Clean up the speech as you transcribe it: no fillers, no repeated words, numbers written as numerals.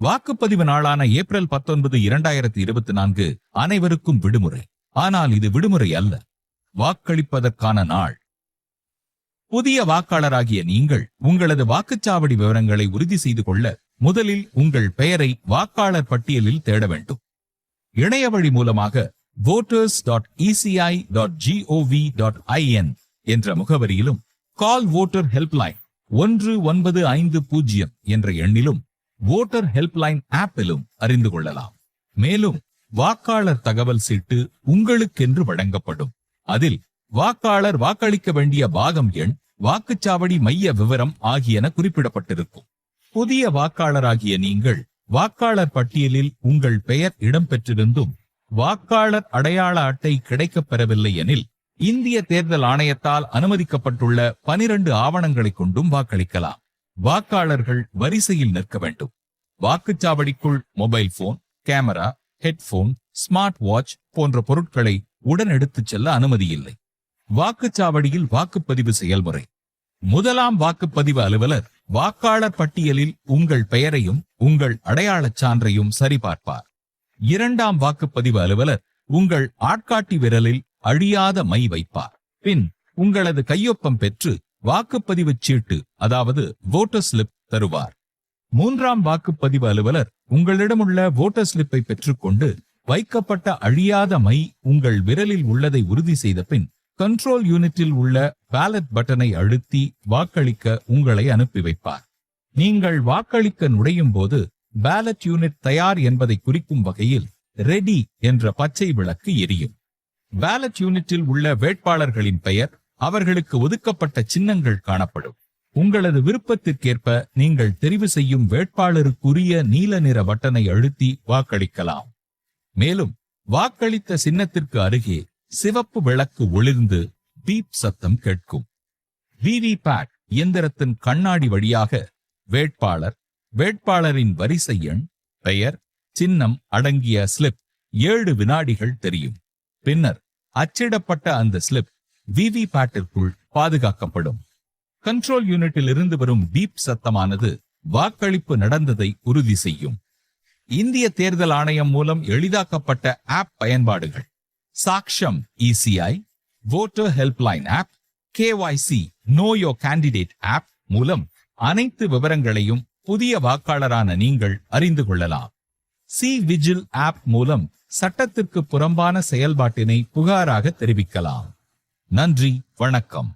வாக்குப்பதிவு நாளான ஏப்ரல் 19, 2024 அனைவருக்கும் விடுமுறை. ஆனால் இது விடுமுறை அல்ல, வாக்களிப்பதற்கான நாள். புதிய வாக்காளராகிய நீங்கள் உங்களது வாக்குச்சாவடி விவரங்களை உறுதி செய்து கொள்ள முதலில் உங்கள் பெயரை வாக்காளர் பட்டியலில் தேட வேண்டும். இணையவழி மூலமாக voters.eci.gov.in என்ற முகவரியிலும், கால் வோட்டர் ஹெல்ப்லைன் 1950 என்ற எண்ணிலும், வோட்டர் ஹெல்ப்லைன் ஆப்பிலும் அறிந்து கொள்ளலாம். மேலும் வாக்காளர் தகவல் சீட்டு உங்களுக்கென்று வழங்கப்படும். அதில் வாக்காளர் வாக்களிக்க வேண்டிய பாகம் எண், வாக்குச்சாவடி மைய விவரம் ஆகியன குறிப்பிடப்பட்டிருக்கும். புதிய வாக்காளராகிய நீங்கள் வாக்காளர் பட்டியலில் உங்கள் பெயர் இடம்பெற்றிருந்தும் வாக்காளர் அடையாள அட்டை கிடைக்கப் பெறவில்லை எனில், இந்திய தேர்தல் ஆணையத்தால் அனுமதிக்கப்பட்டுள்ள 12 ஆவணங்களை கொண்டும் வாக்களிக்கலாம். வாக்காளர்கள் வரிசையில் நிற்க வேண்டும். வாக்குச்சாவடிக்குள் mobile phone, camera, headphone, smart watch போன்ற பொருட்களை உடன் எடுத்துச் செல்ல அனுமதியில்லை. வாக்குச்சாவடியில் வாக்குப்பதிவு செயல்முறை. முதலாம் வாக்குப்பதிவு அலுவலர் வாக்காளர் பட்டியலில் உங்கள் பெயரையும் உங்கள் அடையாளச் சான்றையும் சரிபார்ப்பார். இரண்டாம் வாக்குப்பதிவு அலுவலர் உங்கள் ஆட்காட்டி விரலில் அழியாத மை வைப்பார். பின் உங்களது கையொப்பம் பெற்று வாக்குப்பதிவு சீட்டு, அதாவது வோட்டர் ஸ்லிப் தருவார். மூன்றாம் வாக்குப்பதிவு அலுவலர் உங்களிடமுள்ள வோட்டர் ஸ்லிப்பை பெற்றுக்கொண்டு வைக்கப்பட்ட அழியாத மை உங்கள் விரலில் உள்ளதை உறுதி செய்த பின் கண்ட்ரோல் யூனிட்டில் உள்ள பேலட் பட்டனை அழுத்தி வாக்களிக்க உங்களை அனுப்பி வைப்பார். நீங்கள் வாக்களிக்க நுழையும் போது பேலட் யூனிட் தயார் என்பதை குறிக்கும் வகையில் ரெடி என்ற பச்சை விளக்கு எரியும். பேலட் யூனிட்டில் உள்ள வேட்பாளர்களின் பெயர், அவர்களுக்கு ஒதுக்கப்பட்ட சின்னங்கள் காணப்படும். உங்களது விருப்பத்திற்கேற்ப நீங்கள் தெரிவு செய்யும் வேட்பாளருக்குரிய நீல நிற பட்டனை அழுத்தி வாக்களிக்கலாம். மேலும் வாக்களித்த சின்னத்திற்கு அருகே சிவப்பு விளக்கு ஒளிர்ந்து பீப் சத்தம் கேட்கும். விவிபேட் இயந்திரத்தின் கண்ணாடி வழியாக வேட்பாளர், வேட்பாளரின் வரிசை எண், பெயர், சின்னம் அடங்கிய ஸ்லிப் 7 வினாடிகள் தெரியும். பின்னர் அச்சிடப்பட்ட அந்த ஸ்லிப் விவிபேட்டிற்குள் பாதுகாக்கப்படும். கண்ட்ரோல் யூனிட்டில் இருந்து வரும் பீப் சத்தமானது வாக்களிப்பு நடந்ததை உறுதி செய்யும். இந்திய தேர்தல் ஆணையம் மூலம் எளிதாக்கப்பட்ட ஆப் பயன்பாடுகள்: Saksham ECI, voter helpline app, KYC know your candidate app மூலம் அனைத்து விவரங்களையும் புதிய வாக்காளரான நீங்கள் அறிந்து கொள்ளலாம். விஜில் ஆப் மூலம் சட்டத்திற்கு புறம்பான செயல்பாட்டினை புகாராக தெரிவிக்கலாம். நன்றி, வணக்கம்.